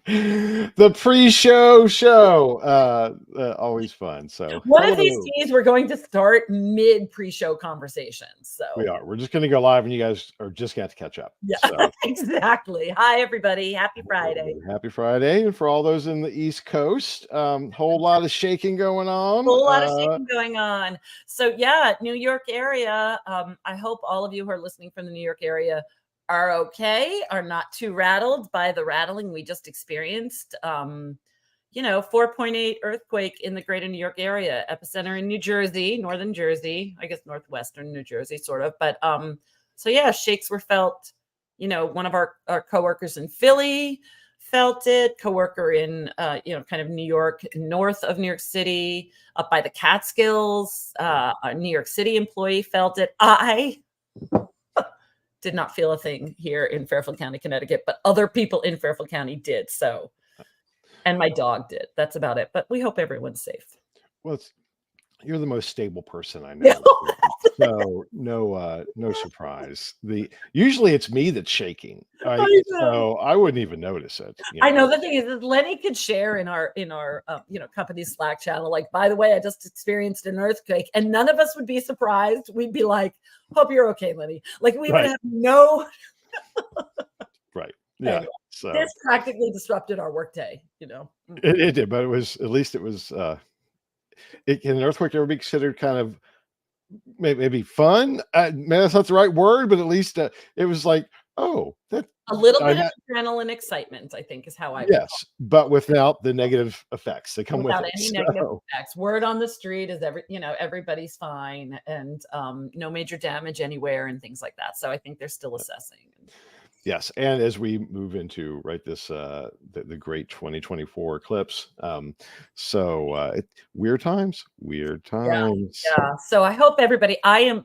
The pre-show show, always fun. So one of these days we're going to start mid pre-show conversations. So we're just going to go live, and you guys are just going to catch up. Yeah, so. Exactly. Hi, everybody. Happy Friday. Happy Friday. And for all those in the East Coast, whole lot of shaking going on. Whole lot of shaking going on. So yeah, New York area. I hope all of you who are listening from the New York area are okay, are not too rattled by the rattling we just experienced. 4.8 earthquake in the greater New York area, epicenter in New Jersey, northern Jersey, I guess northwestern New Jersey, sort of. But so yeah, shakes were felt. One of our coworkers in Philly felt it, coworker in, kind of New York, north of New York City, up by the Catskills, a New York City employee felt it. I did not feel a thing here in Fairfield County, Connecticut, but other people in Fairfield County did. So, and my dog did. That's about it. But we hope everyone's safe. Well, you're the most stable person I know. So no surprise. Usually it's me that's shaking. Right? So I wouldn't even notice it. I know the thing is that Lenny could share in our company Slack channel, like, by the way, I just experienced an earthquake, and none of us would be surprised. We'd be like, hope you're okay, Lenny. Like, we would have no right. Yeah. Anyway, so this practically disrupted our workday, It did, but at least it was can an earthquake ever be considered kind of maybe fun? Maybe that's not the right word, but at least it was like, that a little bit of adrenaline excitement, I think, is how I but without the negative effects that come without with any negative effects. Word on the street is everybody's fine, and no major damage anywhere and things like that. So I think they're still assessing. Yes, and as we move into this the great 2024 eclipse, weird times. Yeah. So I hope everybody. I am,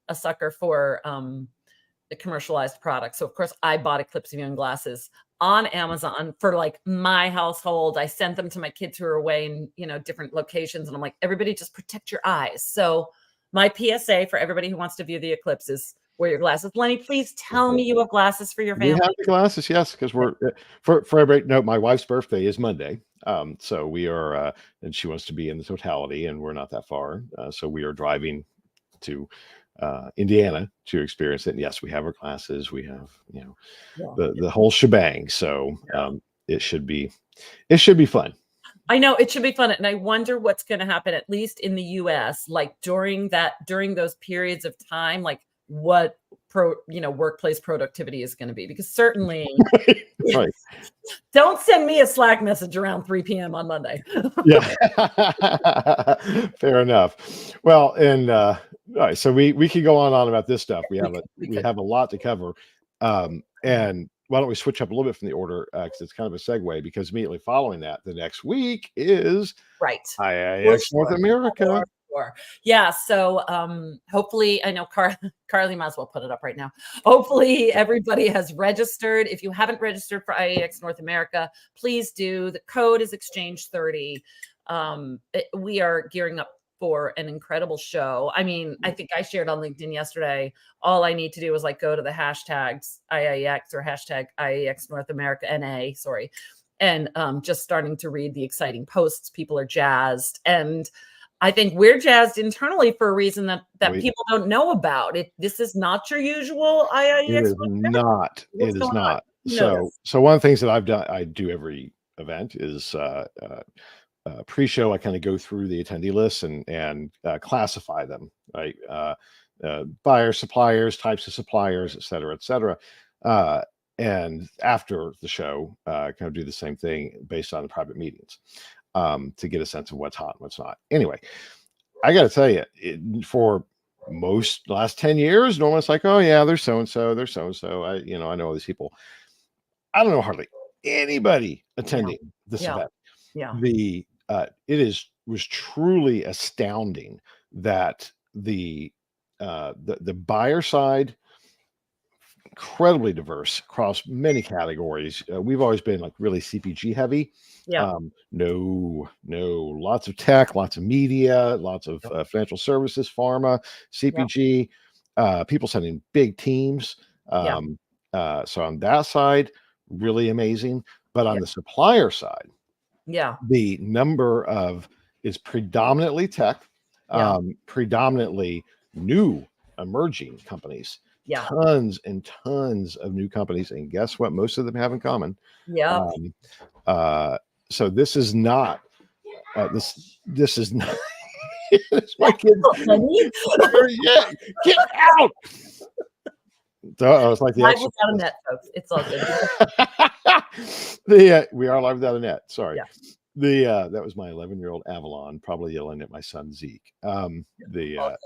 a sucker for the commercialized products. So of course I bought eclipse viewing glasses on Amazon for like my household. I sent them to my kids who are away in different locations, and I'm like, everybody just protect your eyes. So my PSA for everybody who wants to view the eclipse is wear your glasses. Lenny, please tell me you have glasses for your family. We have the glasses, yes, because we're for everybody. No, my wife's birthday is Monday, so we are, and she wants to be in the totality, and we're not that far, so we are driving to Indiana to experience it. And yes, we have our glasses. We have the whole shebang. So it should be fun. I know it should be fun. And I wonder what's going to happen, at least in the US, like during those periods of time, like what workplace productivity is going to be, because certainly right. Don't send me a Slack message around 3 p.m. on Monday. Yeah. Fair enough. Well, and all right, so we can go on about this stuff. We have a lot to cover. And why don't we switch up a little bit from the order, because it's kind of a segue, because immediately following that, the next week is IIX North America. Yeah. So hopefully, I know Carly might as well put it up right now. Hopefully everybody has registered. If you haven't registered for IIX North America, please do. The code is Exchange 30. We are gearing up for an incredible show. I mean, I think I shared on LinkedIn yesterday, all I need to do is go to the hashtags IIX or hashtag IIX North America NA, and just starting to read the exciting posts. People are jazzed, and I think we're jazzed internally for a reason that people don't know about. This is not your usual IIX. It is not. It is not. So one of the things that I do every event is pre-show. I kind of go through the attendee lists and classify them, right? Buyers, suppliers, types of suppliers, et cetera, et cetera. And after the show, kind of do the same thing based on the private meetings. To get a sense of what's hot and what's not. Anyway, I got to tell you, for most last 10 years, normally it's like, oh yeah, there's so-and-so, there's so-and-so. I know all these people. I don't know hardly anybody attending this event. Yeah. It was truly astounding that the buyer side, incredibly diverse across many categories. We've always been really CPG heavy. No, lots of tech, lots of media, lots of financial services, pharma, CPG, people sending big teams. So on that side, really amazing. But on the supplier side, the number of is predominantly tech, predominantly new emerging companies, tons and tons of new companies. And guess what? Most of them have in common. So this is not, this is not, my kids, get out. So I was like, live without a net, folks. It's all good. We are live without a net. Sorry. That was my 11-year-old Avalon, probably yelling at my son Zeke.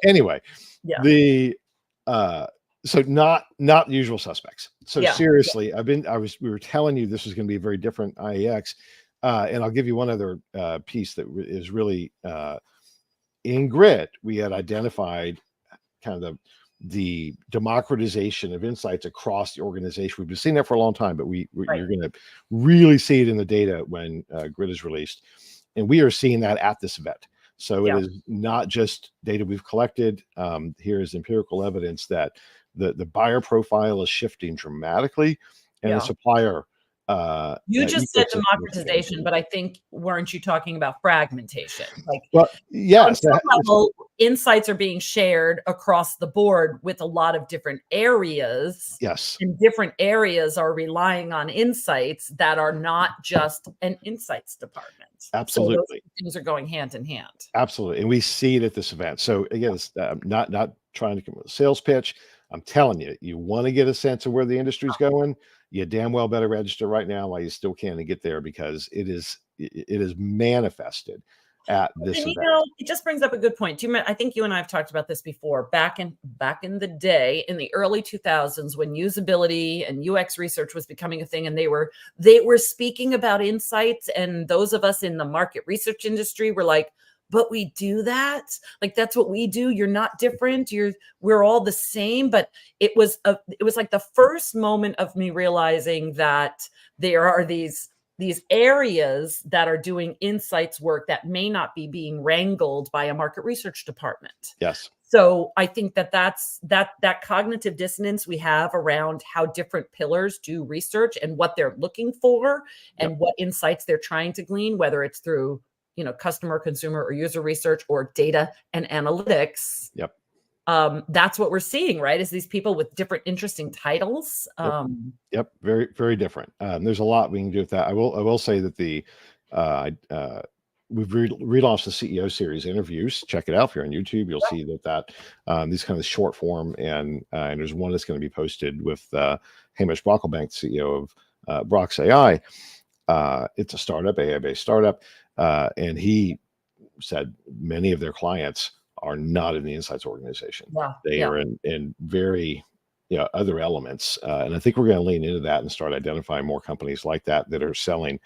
Anyway, so not usual suspects. So seriously, we were telling you this was going to be a very different IEX, and I'll give you one other piece that is really in Grit. We had identified kind of the democratization of insights across the organization. We've been seeing that for a long time, but you're going to really see it in the data when Grit is released, and we are seeing that at this event. So it is not just data we've collected. Here is empirical evidence that the buyer profile is shifting dramatically, and the supplier. You just said democratization, but I think, weren't you talking about fragmentation? Like, well, yes, on some level, insights are being shared across the board with a lot of different areas. Yes, and different areas are relying on insights that are not just an insights department. Absolutely, so those things are going hand in hand. Absolutely, and we see it at this event. So again, it's not trying to come with a sales pitch. I'm telling you, you want to get a sense of where the industry's going. You damn well better register right now while you still can and get there, because it is manifested at this event. It just brings up a good point. I think you and I have talked about this before. Back in the day, in the early 2000s, when usability and UX research was becoming a thing, and they were speaking about insights, and those of us in the market research industry were like, but we do that. Like, that's what we do. You're not different. We're all the same. But it was like the first moment of me realizing that there are these areas that are doing insights work that may not be being wrangled by a market research department. Yes. So I think that's cognitive dissonance we have around how different pillars do research and what they're looking for and what insights they're trying to glean, whether it's through customer, consumer, or user research, or data and analytics. That's what we're seeing, right? Is these people with different interesting titles. Very, very different. There's a lot we can do with that. I will say that we've relaunched the CEO series interviews. Check it out. If you're on YouTube, you'll see that these kind of short form, and there's one that's going to be posted with Hamish Brocklebank, CEO of Brox AI. It's a startup, AI-based startup. And he said many of their clients are not in the insights organization. They are in very other elements. And I think we're going to lean into that and start identifying more companies like that are selling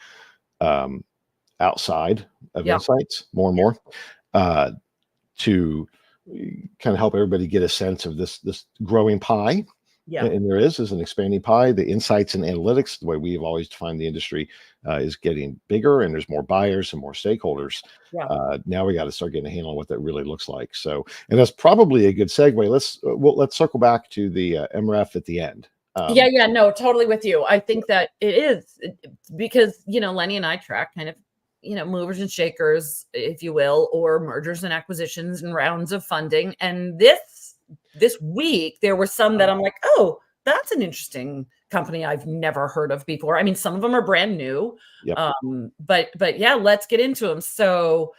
outside of insights more and more to kind of help everybody get a sense of this growing pie. And there is an expanding pie. The insights and analytics, the way we've always defined the industry, is getting bigger, and there's more buyers and more stakeholders. Now we got to start getting a handle on what that really looks like. So, and that's probably a good segue. Let's circle back to the MREF at the end. No, totally with you. I think that it is because Lenny and I track kind of movers and shakers, if you will, or mergers and acquisitions and rounds of funding, and this week, there were some that I'm like, oh, that's an interesting company I've never heard of before. I mean, some of them are brand new, but yeah, let's get into them. So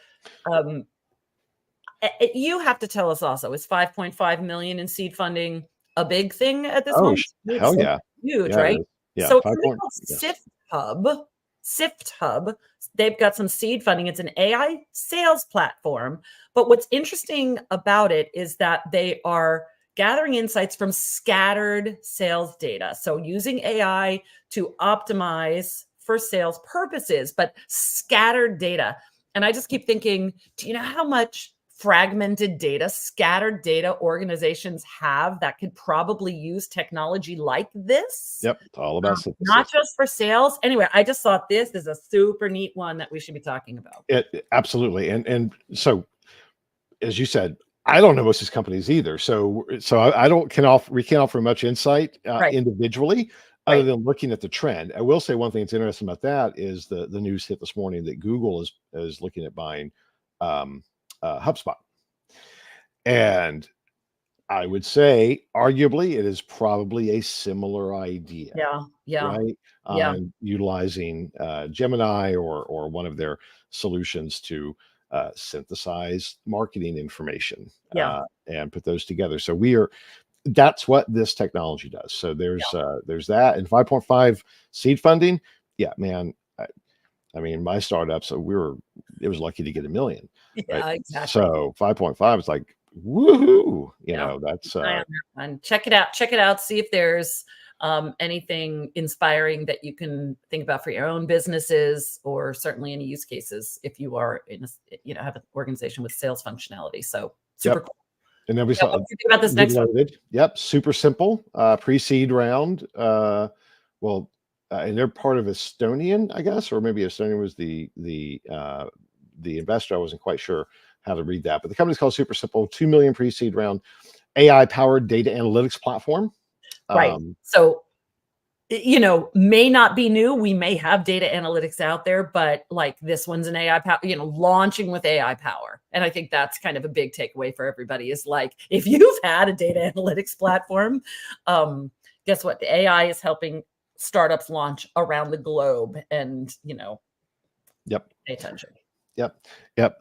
you have to tell us also, is 5.5 million in seed funding a big thing at this moment? Hell yeah. Huge, right? So it's called Sift Hub. They've got some seed funding. It's an AI sales platform. But what's interesting about it is that they are gathering insights from scattered sales data. So using AI to optimize for sales purposes, but scattered data. And I just keep thinking, do you know how much fragmented data, scattered data organizations have that could probably use technology like this? It's all about not just for sales. Anyway, I just thought this is a super neat one that we should be talking about. Absolutely. And so, as you said, I don't know most of these companies either. So we can't offer much insight individually. other than looking at the trend. I will say one thing that's interesting about that is the news hit this morning that Google is looking at buying HubSpot. And I would say, arguably, it is probably a similar idea, right? On utilizing Gemini or one of their solutions to synthesize marketing information and put those together. So that's what this technology does. So there's that, and 5.5 seed funding. Yeah, man. I mean, my startup, so it was lucky to get $1 million. Right? Exactly. So 5.5 is like, woohoo, you know, that's and check it out. See if there's anything inspiring that you can think about for your own businesses, or certainly any use cases if you are have an organization with sales functionality. So super cool. And then we saw what do you think about this next one? Yep, super simple pre-seed round. And they're part of Estonian, I guess, or maybe Estonian was the investor. I wasn't quite sure how to read that, but the company's called Super Simple. 2 million pre-seed round, AI-powered data analytics platform. Right. So, may not be new. We may have data analytics out there, but like this one's an AI power, launching with AI power. And I think that's kind of a big takeaway for everybody is like, if you've had a data analytics platform, guess what? The AI is helping startups launch around the globe, and, pay attention. Yep.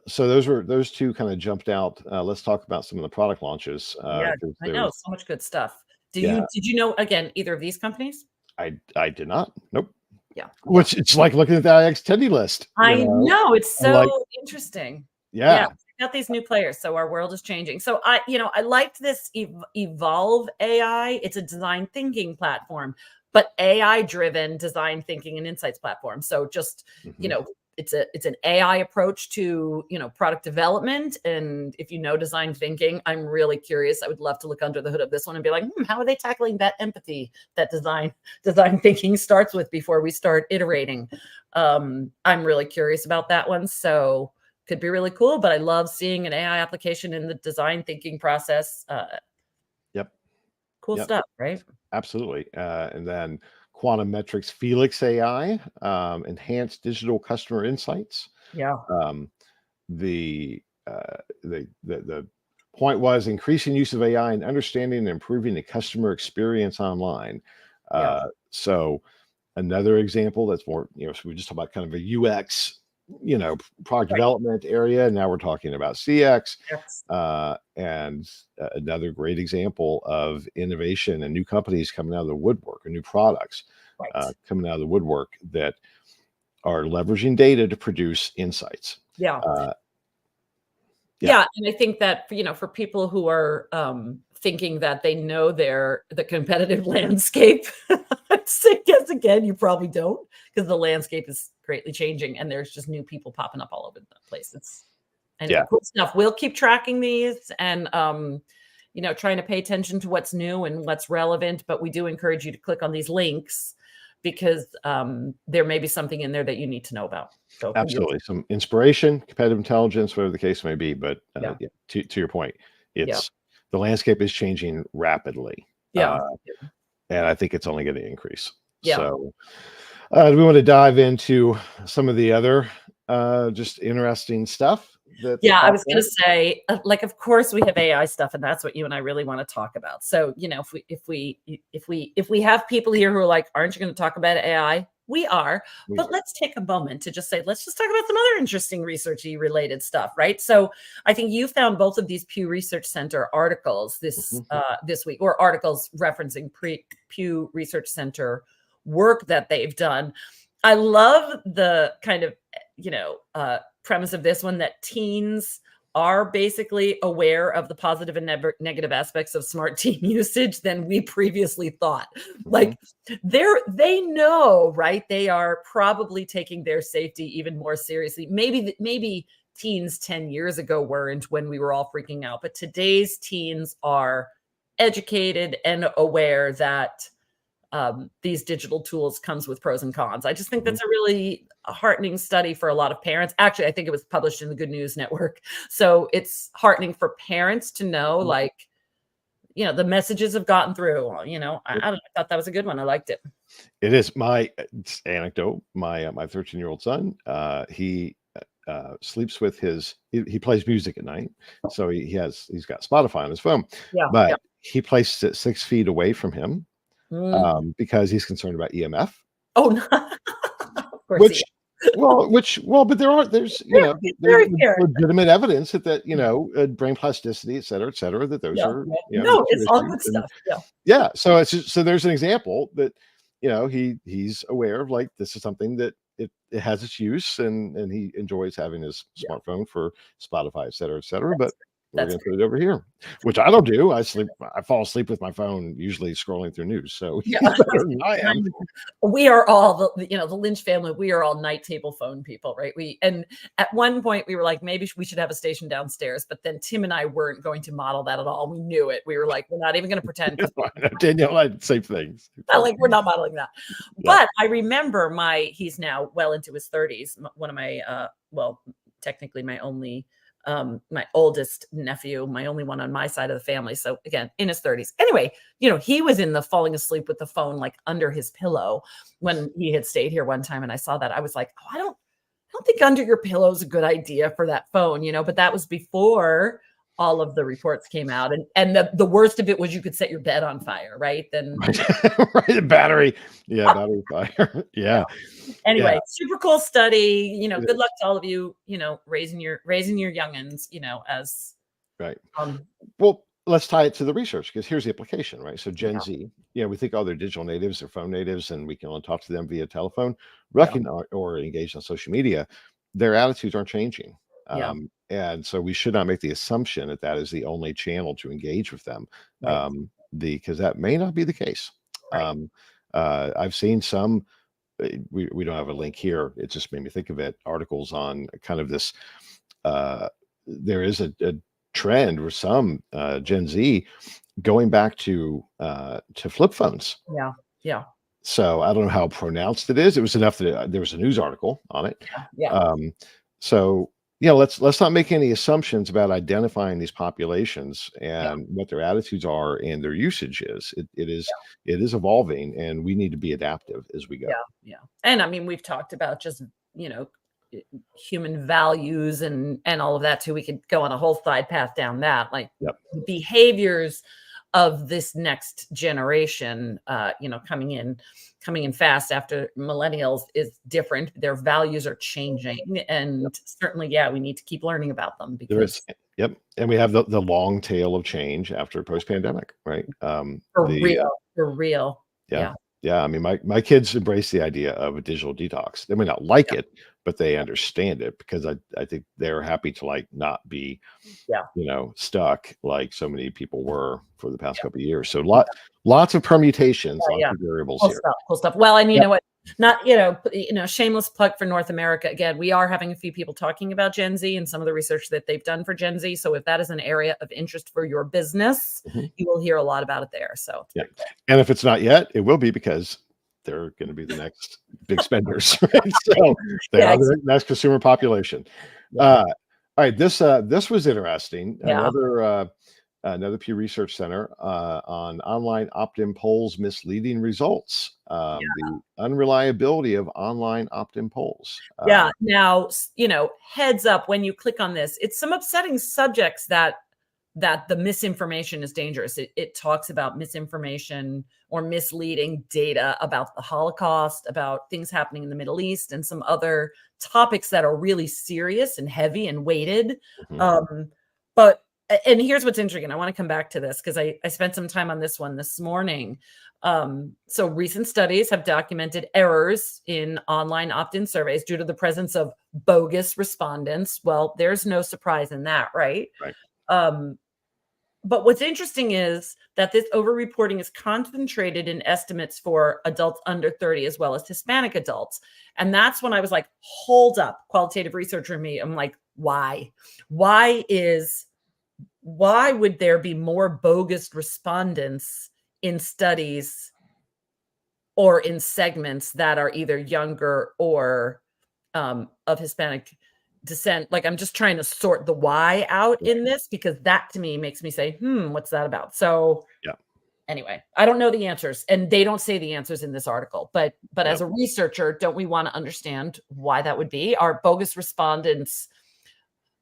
So those two kind of jumped out. Let's talk about some of the product launches. I know so much good stuff. Did you know, again, either of these companies? I did not. Nope. Yeah. Which it's like looking at the IX Teddy list. I know. It's so interesting. Yeah. We got these new players. So our world is changing. So I liked this Evolve AI. It's a design thinking platform, but AI driven design thinking and insights platform. So just, it's an AI approach to, product development. And if design thinking, I'm really curious. I would love to look under the hood of this one and be like, how are they tackling that empathy that design thinking starts with before we start iterating? I'm really curious about that one. So could be really cool, but I love seeing an AI application in the design thinking process. Cool stuff, right? Absolutely. And then Quantum Metrics Felix AI, enhanced digital customer insights. The point was increasing use of AI and understanding and improving the customer experience online. So another example that's more, so we just talked about kind of a UX, product development area. Now we're talking about CX. And another great example of innovation and new companies coming out of the woodwork, or new products coming out of the woodwork that are leveraging data to produce insights. And I think that, for people who are thinking that they know the competitive landscape, I'd say, guess again, you probably don't, because the landscape is greatly changing and there's just new people popping up all over the place. It's cool stuff. We'll keep tracking these and, trying to pay attention to what's new and what's relevant, but we do encourage you to click on these links because there may be something in there that you need to know about. So absolutely. Some inspiration, competitive intelligence, whatever the case may be. But to your point, the landscape is changing rapidly. And I think it's only going to increase. So do we want to dive into some of the other just interesting stuff? I was going to say, of course we have AI stuff, and that's what you and I really want to talk about. So, if we have people here who are like, aren't you going to talk about AI? We are, but let's take a moment to just say, let's just talk about some other interesting researchy related stuff, right? So I think you found both of these Pew Research Center articles this week, or articles referencing Pew Research Center work that they've done. I love the kind of, premise of this one, that teens are basically aware of the positive and negative aspects of smart teen usage than we previously thought. Like they know, right? They are probably taking their safety even more seriously. Maybe teens 10 years ago weren't, when we were all freaking out, but today's teens are educated and aware that these digital tools comes with pros and cons. I just think that's a really heartening study for a lot of parents. Actually, I think it was published in the Good News Network. So it's heartening for parents to know, like, the messages have gotten through. I thought that was a good one. I liked it. It is. It's anecdote. My 13-year-old son, he sleeps with he plays music at night, so he's got Spotify on his phone, Yeah. but he places it 6 feet away from him because he's concerned about EMF. Oh, no. Of course. But there's legitimate evidence that brain plasticity, et cetera, that those are it's all good stuff. Yeah. So there's an example that he's aware of, like, this is something that it has its use, and he enjoys having his smartphone for Spotify, et cetera. But we're going to put it over here, which I don't do. I fall asleep with my phone, usually scrolling through news. So I am. We are all the Lynch family. We are all night table phone people, right? And at one point we were like, maybe we should have a station downstairs, but then Tim and I weren't going to model that at all. We knew it. We were like, we're not even going to pretend. Danielle, I'd say things. Like, we're not modeling that. But I remember he's now well into his 30s. One of my, technically my only. My oldest nephew, my only one on my side of the family. So again, in his 30s. Anyway, he was in the falling asleep with the phone like under his pillow when he had stayed here one time. And I saw that. I was like, oh, I don't think under your pillow is a good idea for that phone, but that was before all of the reports came out. And the worst of it was you could set your bed on fire, right? Then right, battery fire. Yeah. Anyway, super cool study. Good luck to all of you, raising your youngins, as right. Well, let's tie it to the research, because here's the application, right? So Gen Z, we think, they're digital natives, they're phone natives, and we can only talk to them via telephone, or engage on social media. Their attitudes aren't changing. And so we should not make the assumption that is the only channel to engage with them, because that may not be the case. Right. I've seen some, we don't have a link here, it just made me think of it, articles on kind of this, there is a trend with some Gen Z going back to flip phones. Yeah. So I don't know how pronounced it is. It was enough that there was a news article on it. So let's not make any assumptions about identifying these populations and what their attitudes are and their usage is. It is evolving, and we need to be adaptive as we go. Yeah. And I mean, we've talked about just, human values and all of that too. We could go on a whole side path down that, like behaviors of this next generation, coming in fast after millennials is different. Their values are changing, and certainly, we need to keep learning about them, because and we have the long tail of change after post-pandemic, right? For real. I mean, my kids embrace the idea of a digital detox. They may not like it, but they understand it, because I think they're happy to not be stuck like so many people were for the past couple of years. So lots of permutations, lots of variables here. Cool stuff. Well, and you know what? Not shameless plug for North America. Again, we are having a few people talking about Gen Z and some of the research that they've done for Gen Z. So if that is an area of interest for your business, you will hear a lot about it there. So and if it's not yet, it will be, because they're going to be the next big spenders. Right? So they are the next consumer population. All right, this was interesting. Another Pew Research Center on online opt-in polls misleading results. The unreliability of online opt-in polls. Now, heads up when you click on this, it's some upsetting subjects that the misinformation is dangerous. It talks about misinformation or misleading data about the Holocaust, about things happening in the Middle East, and some other topics that are really serious and heavy and weighted. And here's what's interesting. I want to come back to this, because I spent some time on this one this morning. So recent studies have documented errors in online opt-in surveys due to the presence of bogus respondents. Well, there's no surprise in that, right? But what's interesting is that this overreporting is concentrated in estimates for adults under 30 as well as Hispanic adults. And that's when I was like, hold up, qualitative researcher me. I'm like, why? Why would there be more bogus respondents in studies or in segments that are either younger or of Hispanic dissent. Like I'm just trying to sort the why out in this, because that to me makes me say, what's that about? So yeah. Anyway, I don't know the answers, and they don't say the answers in this article, but as a researcher, don't we want to understand why that would be? Are bogus respondents,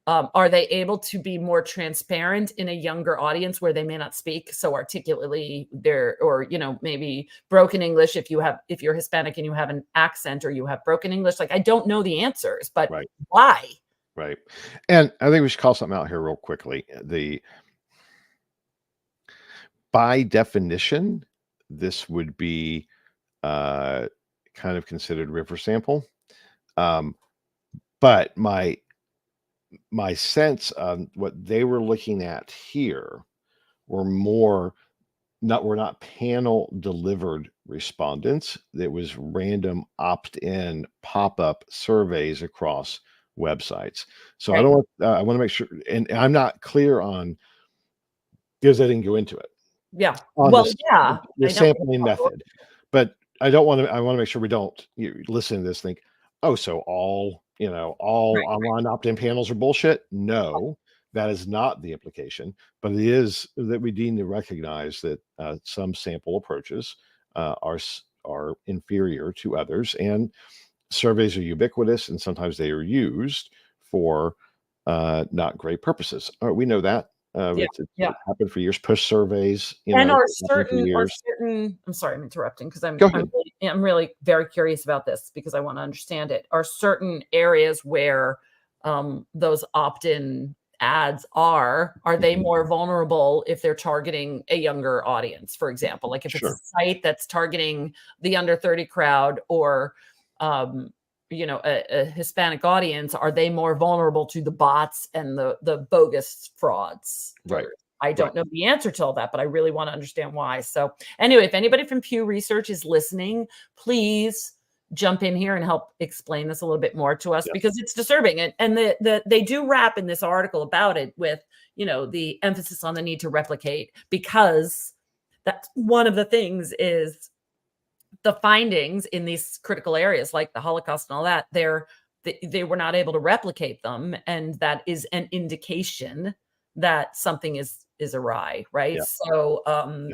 are they able to be more transparent in a younger audience where they may not speak so articulately there, or, maybe broken English if you're Hispanic and you have an accent, or you have broken English? Like, I don't know the answers, but why? Right. And I think we should call something out here real quickly. By definition, this would be kind of considered river sample. But my sense of what they were looking at here were not panel delivered respondents. It was random opt-in pop-up surveys across websites. So I want to make sure, and I'm not clear on, because I didn't go into it. Yeah. The sampling method, but I want to make sure we don't listen to this, think, oh, so all online opt-in panels are bullshit. No, that is not the implication, but it is that we need to recognize that some sample approaches are inferior to others, and surveys are ubiquitous, and sometimes they are used for not great purposes. We know that. It's happened for years. Push surveys, and are certain. I'm sorry, I'm interrupting, because I'm really very curious about this, because I want to understand it. Are certain areas where those opt-in ads are they more vulnerable if they're targeting a younger audience, for example? Like if it's a site that's targeting the under 30 crowd, or a Hispanic audience, are they more vulnerable to the bots and the bogus frauds? Right. I don't know the answer to all that, but I really want to understand why. So anyway, if anybody from Pew Research is listening, please jump in here and help explain this a little bit more to us, because it's disturbing. And they do wrap in this article about it with, the emphasis on the need to replicate, because that's one of the things is the findings in these critical areas like the Holocaust and all that, they were not able to replicate them. And that is an indication that something is awry, right? Yeah. So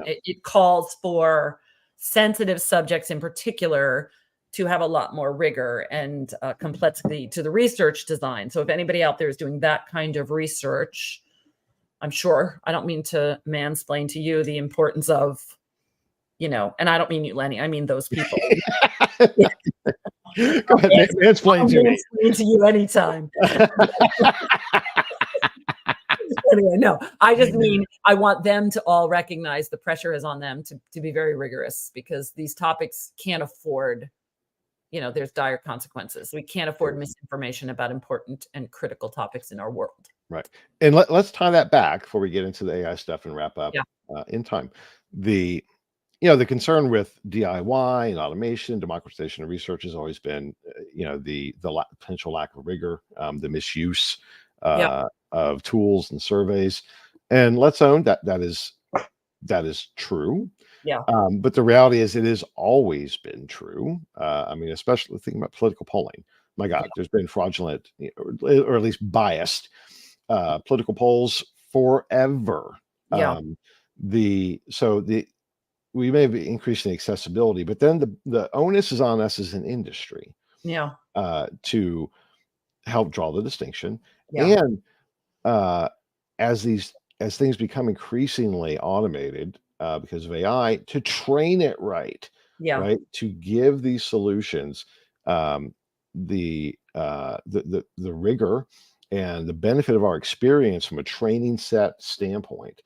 it calls for sensitive subjects in particular to have a lot more rigor and complexity to the research design. So if anybody out there is doing that kind of research, I'm sure, I don't mean to mansplain to you the importance of, and I don't mean you, Lenny, I mean those people. Go ahead, mansplain to me. Mansplain to you anytime. Anyway, no, I just mean I want them to all recognize the pressure is on them to be very rigorous, because these topics can't afford, there's dire consequences. We can't afford misinformation about important and critical topics in our world. Right. And let's tie that back before we get into the AI stuff and wrap up in time. The concern with DIY and automation, democratization of research has always been, the potential lack of rigor, the misuse of tools and surveys. And let's own that is true. Yeah. But the reality is it has always been true. Especially thinking about political polling. My God, there's been fraudulent, or at least biased political polls forever. Yeah. We may be increasing accessibility, but then the onus is on us as an industry, to help draw the distinction. Yeah. And as things become increasingly automated because of AI, to train it right, to give these solutions the rigor and the benefit of our experience from a training set standpoint,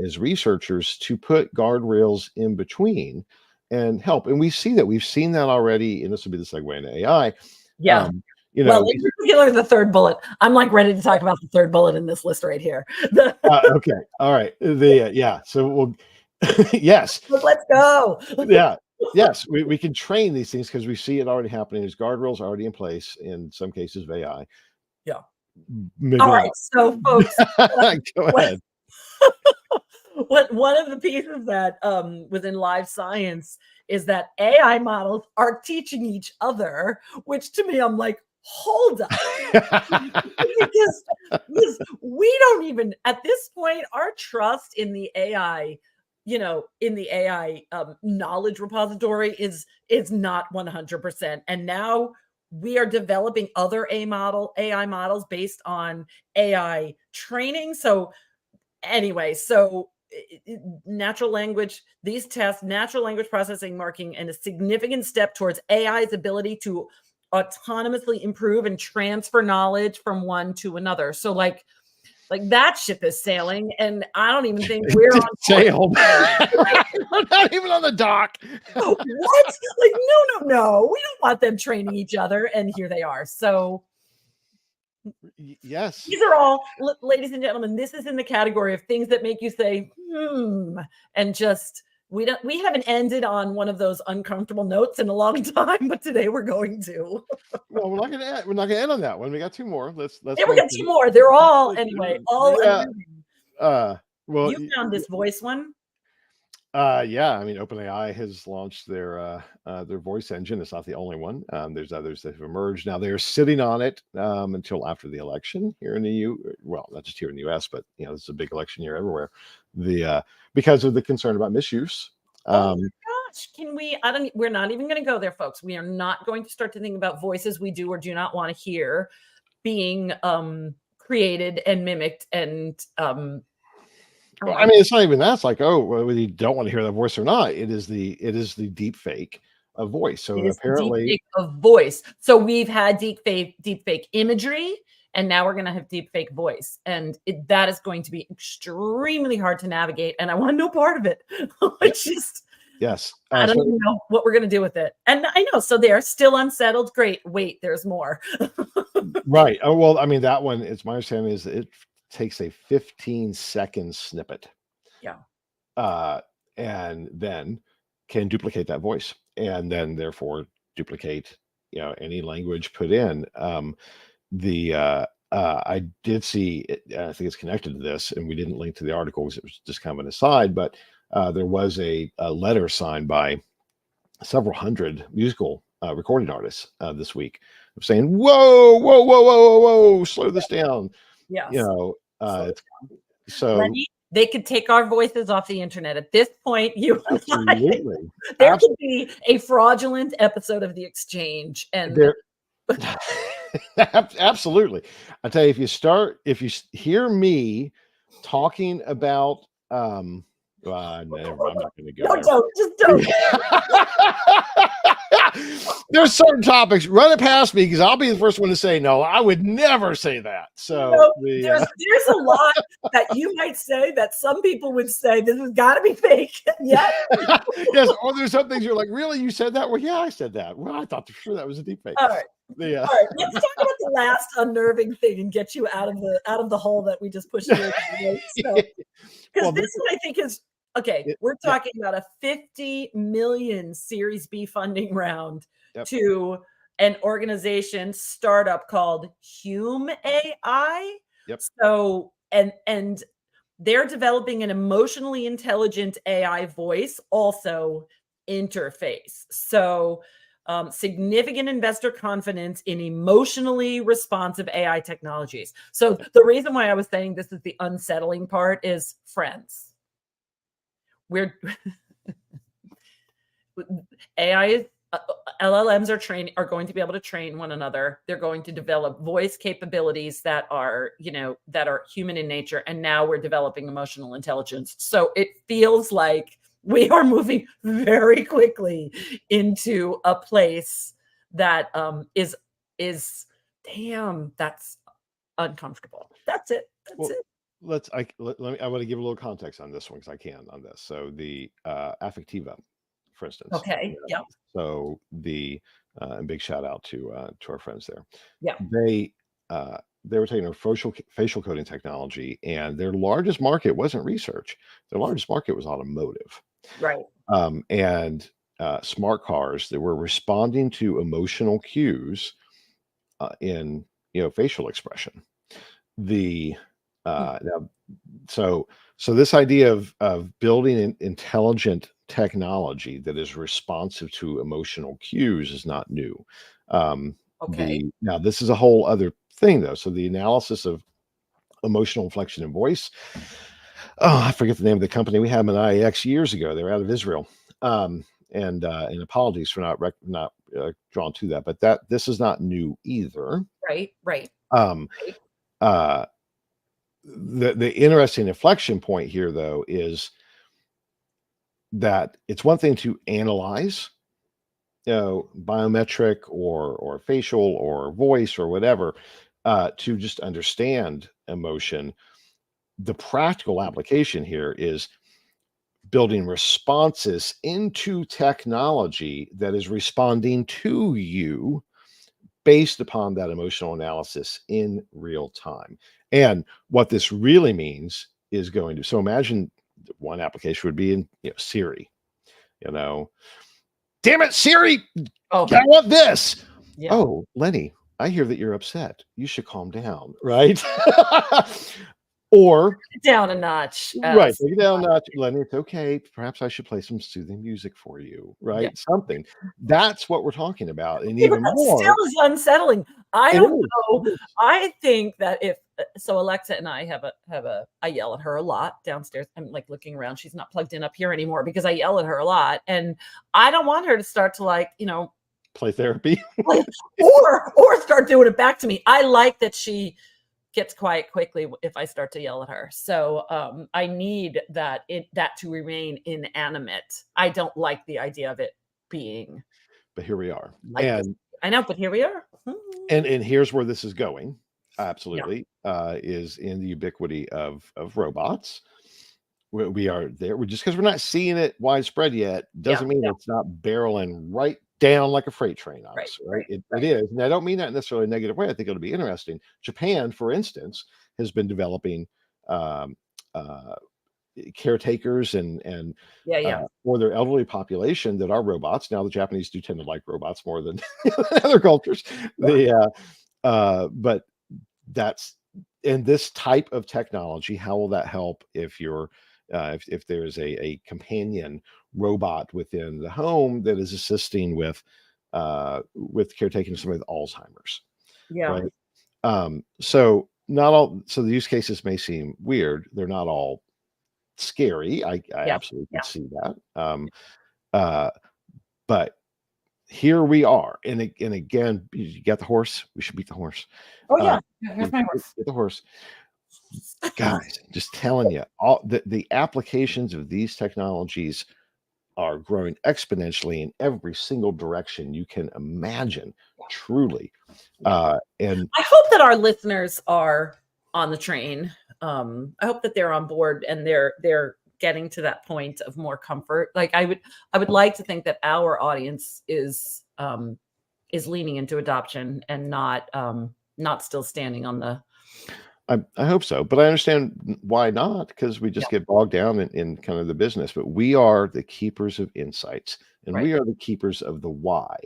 as researchers, to put guardrails in between and help. And we've seen that already, and this will be the segue into AI. Well, in particular, the third bullet. I'm like ready to talk about the third bullet in this list right here. Okay. All right. So we'll, yes. Let's go. Yes. We can train these things because we see it already happening. There's guardrails already in place in some cases of AI. Yeah. Maybe all right. So folks, go ahead. One of the pieces that within live science is that AI models are teaching each other, which to me, I'm like, hold up. because we don't even, at this point, our trust in the AI, in the AI knowledge repository is not 100%. And now we are developing other AI models based on AI training. So anyway, natural language, these tests, natural language processing marking, and a significant step towards AI's ability to autonomously improve and transfer knowledge from one to another. So like that ship is sailing, and I don't even think we're on sailed. We're not even on the dock. What? Like, no. We don't want them training each other, and here they are. So yes, these are all, ladies and gentlemen, this is in the category of things that make you say, and just we haven't ended on one of those uncomfortable notes in a long time, but today we're going to. Well, we're not gonna end on that one. We got two more. Let's we got two more. They're all all well, you found this voice one. Yeah, I mean, OpenAI has launched their voice engine. It's not the only one. There's others that have emerged. Now they're sitting on it until after the election here in the well, not just here in the US, but this is a big election year everywhere. Because of the concern about misuse. Oh my gosh, we're not even going to go there, folks. We are not going to start to think about voices we do or do not want to hear being created and mimicked and well, I mean, it's not even that. It's like, whether you don't want to hear that voice or not, it is the deep fake of voice. So apparently, deep fake of voice. So we've had deep fake imagery, and now we're going to have deep fake voice, and that is going to be extremely hard to navigate. And I want no part of it. It's just yes, I don't even know what we're going to do with it. And I know, so they are still unsettled. Great, wait, there's more. Right. Oh well, I mean, that one. It's my understanding is it takes a 15-second snippet. Yeah. And then can duplicate that voice, and then therefore duplicate any language put in. I did see it, I think it's connected to this, and we didn't link to the article because it was just kind of an aside, but there was a letter signed by several hundred musical recording artists this week saying, whoa, slow this down. Yes. So Lenny, they could take our voices off the internet at this point. Absolutely. There could be a fraudulent episode of The Exchange, and absolutely. I tell you, if you hear me talking about I'm not going to go. Don't. There's certain topics, run it past me because I'll be the first one to say no. I would never say that. So there's a lot that you might say that some people would say this has got to be fake. Yeah. Yes. Or there's some things you're like, really? You said that? Well, yeah, I said that. Well, I thought for sure that was a deep fake. All right. All right. Let's talk about the last unnerving thing and get you out of the hole that we just pushed you into. Because this one I think is okay. We're talking about a 50 million Series B funding round to an organization startup called Hume AI. Yep. So and they're developing an emotionally intelligent AI voice also interface. So significant investor confidence in emotionally responsive AI technologies. So the reason why I was saying this is the unsettling part is friends. AI LLMs are going to be able to train one another. They're going to develop voice capabilities that are human in nature. And now we're developing emotional intelligence. So it feels like we are moving very quickly into a place that is damn, that's uncomfortable. That's it. That's it. I want to give a little context on this one because I can on this. So the Affectiva, for instance. Okay. Yeah. So the and big shout out to our friends there. Yeah. They were taking a facial coding technology, and their largest market wasn't research. Their largest market was automotive. Right. And smart cars that were responding to emotional cues in facial expression. So this idea of building an intelligent technology that is responsive to emotional cues is not new. Okay. Now this is a whole other thing though. So the analysis of emotional inflection in voice. Oh, I forget the name of the company. We had them at IEX years ago. They're out of Israel. And apologies for not drawn to that, but this is not new either. Right. Right. Um, Right. uh, the interesting inflection point here, though, is that it's one thing to analyze, biometric or facial or voice or whatever, to just understand emotion. The practical application here is building responses into technology that is responding to you based upon that emotional analysis in real time. And what this really means is so imagine one application would be in Siri, damn it, Siri, Oh, I want this. yeah. Oh, Lenny, I hear that you're upset. You should calm down, right? Or down a notch. right, take it down a notch, Lenny. It's okay. Perhaps I should play some soothing music for you, right? Yeah. Something. That's what we're talking about, and Yeah, but even that more. still is unsettling. I It don't is, know. it is. I think that if so, Alexa and I I yell at her a lot downstairs. I'm like looking around. She's not plugged in up here anymore because I yell at her a lot, and I don't want her to start to Play therapy. or start doing it back to me. I like that she gets quiet quickly if I start to yell at her. So I need that to remain inanimate. I don't like the idea of it being. But here we are. Like And I know, but here we are. and here's where this is going. Absolutely. Is in the ubiquity of robots. We are there. Just because we're not seeing it widespread yet doesn't mean it's not barreling right down like a freight train on us, right? It is. And I don't mean that necessarily in a negative way. I think it'll be interesting. Japan, for instance, has been developing caretakers and for their elderly population that are robots. Now the Japanese do tend to like robots more than other cultures. But that's in this type of technology. How will that help if you're if there's a companion robot within the home that is assisting with caretaking somebody with Alzheimer's? Yeah. Right. So the use cases may seem weird. They're not all scary. I absolutely can see that. But here we are. And again, you got the horse. We should beat the horse. Oh yeah. Here's my horse. Get the horse. Guys, just telling you, all the applications of these technologies are growing exponentially in every single direction you can imagine. Truly. And I hope that our listeners are on the train. I hope that they're on board and they're getting to that point of more comfort. Like I would like to think that our audience is leaning into adoption and not still standing on the. I hope so, but I understand why not, because we just get bogged down in kind of the business. But we are the keepers of insights, and we are the keepers of the why.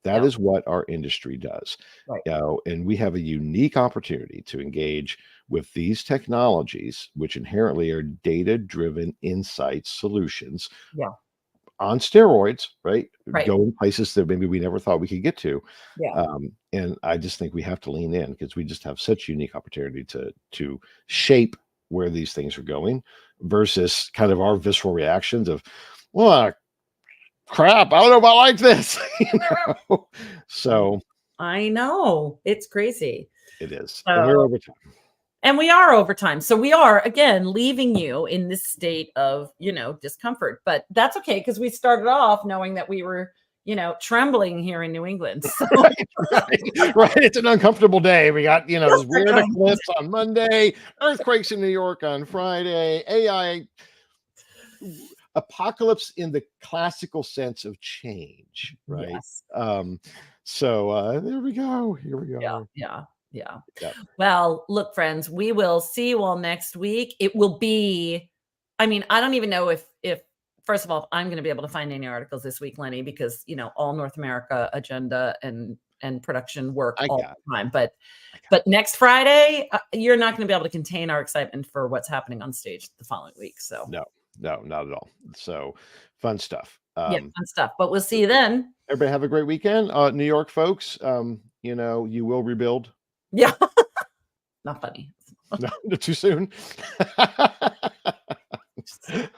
That is what our industry does. Right. And we have a unique opportunity to engage with these technologies, which inherently are data-driven insight solutions. Yeah. On steroids, right? Right. Going places that maybe we never thought we could get to. Yeah. And I just think we have to lean in because we just have such unique opportunity to shape where these things are going versus kind of our visceral reactions of, well, crap, I don't know if I like this. So I know it's crazy. It is. So, and we're over time. And we are over time. So we are, again, leaving you in this state of, discomfort. But that's okay because we started off knowing that we were, trembling here in New England. So. Right. It's an uncomfortable day. We got, this weird eclipse on Monday, earthquakes in New York on Friday, AI apocalypse in the classical sense of change, right? Yes. So there we go. Here we go. Yeah. Well, look, friends, we will see you all next week. It will be, I don't even know if first of all, I'm going to be able to find any articles this week, Lenny, because, all North America agenda and production work all the time. But next Friday, you're not going to be able to contain our excitement for what's happening on stage the following week. So no, not at all. So fun stuff. Fun stuff. But we'll see you then. Everybody have a great weekend. New York folks, you know, you will rebuild. Yeah. Not funny. No, too soon.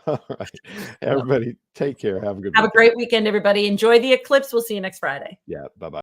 All right. Everybody, take care. Have a good Have a weekend. great weekend, everybody. Enjoy the eclipse. We'll see you next Friday. Yeah. Bye-bye.